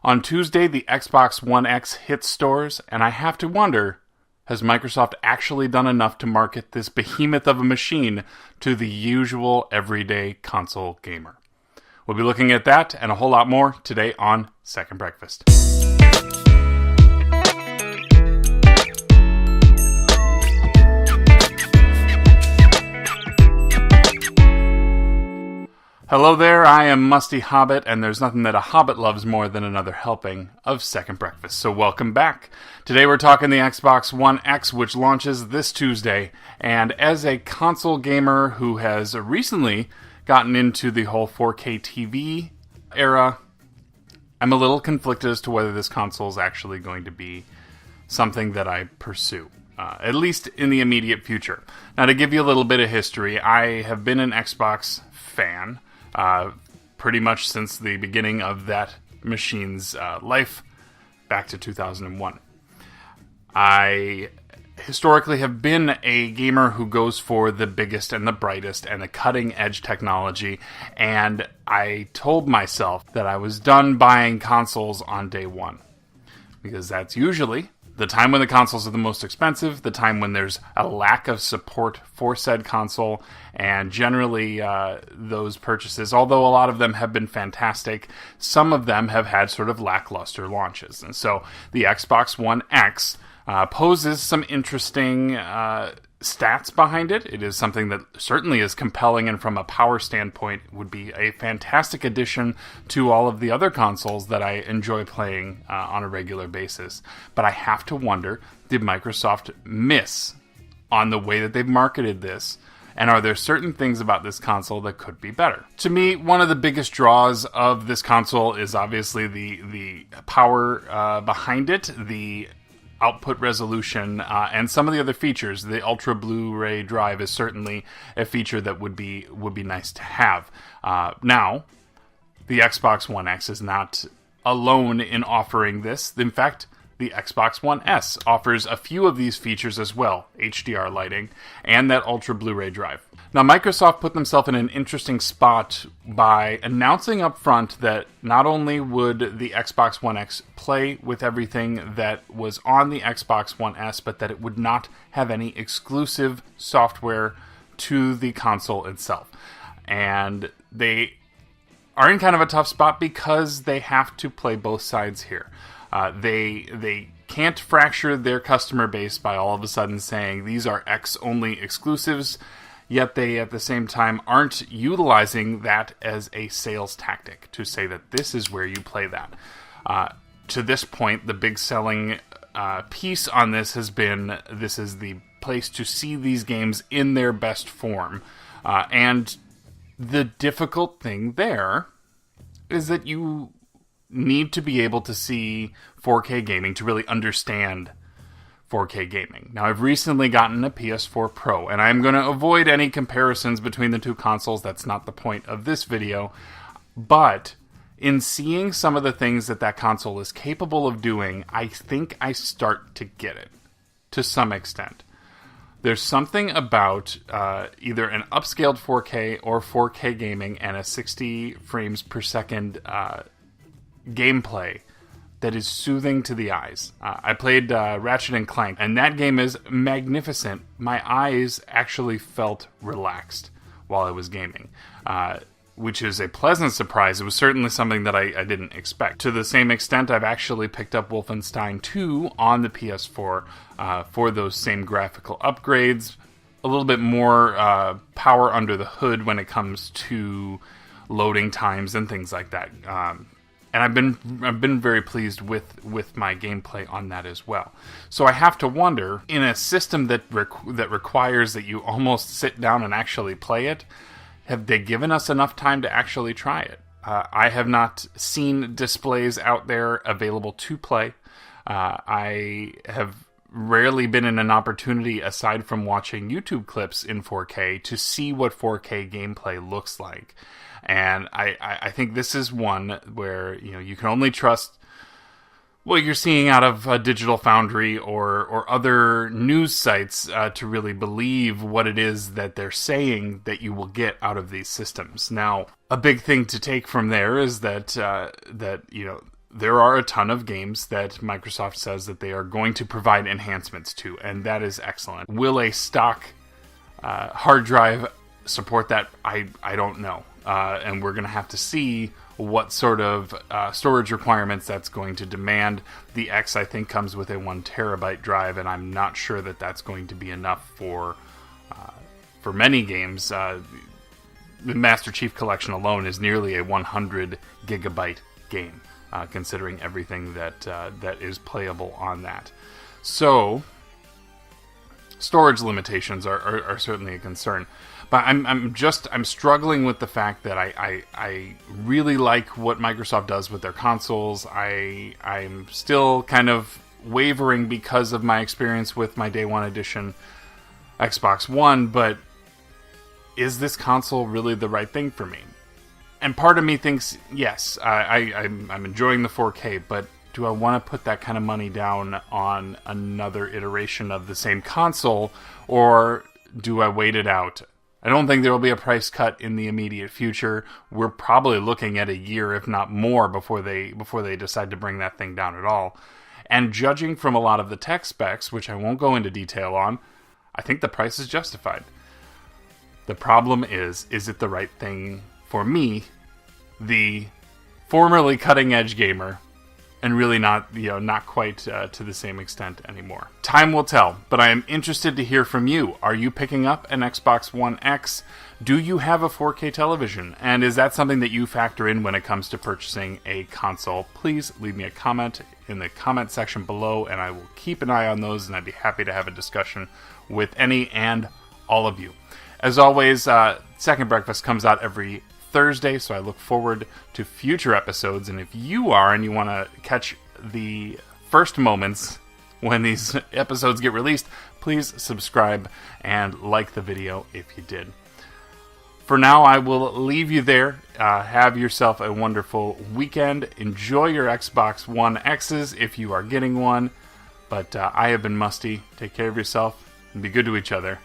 On Tuesday, the Xbox One X hit stores, and I have to wonder, has Microsoft actually done enough to market this behemoth of a machine to the usual everyday console gamer? We'll be looking at that and a whole lot more today on Second Breakfast. Hello there, I am Musty Hobbit, and there's nothing that a hobbit loves more than another helping of Second Breakfast, so welcome back. Today we're talking the Xbox One X, which launches this Tuesday, and as a console gamer who has recently gotten into the whole 4K TV era, I'm a little conflicted as to whether this console is actually going to be something that I pursue. At least in the immediate future. Now, to give you a little bit of history, I have been an Xbox fan pretty much since the beginning of that machine's life, back to 2001. I historically have been a gamer who goes for the biggest and the brightest and the cutting-edge technology, and I told myself that I was done buying consoles on day one, because that's usually the time when the consoles are the most expensive, the time when there's a lack of support for said console, and generally those purchases, although a lot of them have been fantastic, some of them have had sort of lackluster launches. And so the Xbox One X poses some interesting stats behind it. It is something that certainly is compelling, and from a power standpoint would be a fantastic addition to all of the other consoles that I enjoy playing on a regular basis. But I have to wonder, did Microsoft miss on the way that they've marketed this? And are there certain things about this console that could be better? To me, one of the biggest draws of this console is obviously the power behind it, the output resolution, and some of the other features. The Ultra Blu-ray drive is certainly a feature that would be nice to have. Now, the Xbox One X is not alone in offering this. In fact, the Xbox One S offers a few of these features as well, HDR lighting, and that Ultra Blu-ray drive. Now, Microsoft put themselves in an interesting spot by announcing up front that not only would the Xbox One X play with everything that was on the Xbox One S, but that it would not have any exclusive software to the console itself. And they are in kind of a tough spot because they have to play both sides here. They can't fracture their customer base by all of a sudden saying these are X-only exclusives, yet they at the same time aren't utilizing that as a sales tactic to say that this is where you play that. To this point, the big selling piece on this has been this is the place to see these games in their best form. And the difficult thing there is that you need to be able to see 4K gaming to really understand 4K gaming. Now, I've recently gotten a PS4 Pro, and I'm going to avoid any comparisons between the two consoles. That's not the point of this video. But in seeing some of the things that console is capable of doing, I think I start to get it to some extent. There's something about either an upscaled 4K or 4K gaming and a 60 frames per second gameplay that is soothing to the eyes. I played Ratchet and Clank, and that game is magnificent. My eyes actually felt relaxed while I was gaming, which is a pleasant surprise. It was certainly something that I didn't expect. To the same extent, I've actually picked up Wolfenstein 2 on the PS4 for those same graphical upgrades, a little bit more power under the hood when it comes to loading times and things like that. And I've been very pleased with my gameplay on that as well. So I have to wonder, in a system that requires that you almost sit down and actually play it, have they given us enough time to actually try it? I have not seen displays out there available to play. I have rarely been in an opportunity, aside from watching YouTube clips in 4K, to see what 4K gameplay looks like. And I think this is one where, you know, you can only trust what you're seeing out of Digital Foundry or other news sites to really believe what it is that they're saying that you will get out of these systems. Now, a big thing to take from there is that you know, there are a ton of games that Microsoft says that they are going to provide enhancements to, and that is excellent. Will a stock hard drive support that? I don't know. And we're going to have to see what sort of storage requirements that's going to demand. The X, I think, comes with a 1 terabyte drive, and I'm not sure that that's going to be enough for many games. The Master Chief Collection alone is nearly a 100 gigabyte game, considering everything that is playable on that. So, storage limitations are certainly a concern. But I'm struggling with the fact that I really like what Microsoft does with their consoles. I'm still kind of wavering because of my experience with my Day 1 Edition Xbox One, but is this console really the right thing for me? And part of me thinks, yes, I'm enjoying the 4K, but do I want to put that kind of money down on another iteration of the same console, or do I wait it out? I don't think there will be a price cut in the immediate future. We're probably looking at a year, if not more, before they decide to bring that thing down at all. And judging from a lot of the tech specs, which I won't go into detail on, I think the price is justified. The problem is it the right thing for me, the formerly cutting-edge gamer, and really not quite to the same extent anymore. Time will tell, but I am interested to hear from you. Are you picking up an Xbox One X? Do you have a 4K television? And is that something that you factor in when it comes to purchasing a console? Please leave me a comment in the comment section below, and I will keep an eye on those, and I'd be happy to have a discussion with any and all of you. As always, Second Breakfast comes out every Thursday, so I look forward to future episodes. And if you are and you want to catch the first moments when these episodes get released, please subscribe and like the video if you did. For now, I will leave you there. Have yourself a wonderful weekend. Enjoy your Xbox One X's if you are getting one. But I have been Musty. Take care of yourself and be good to each other.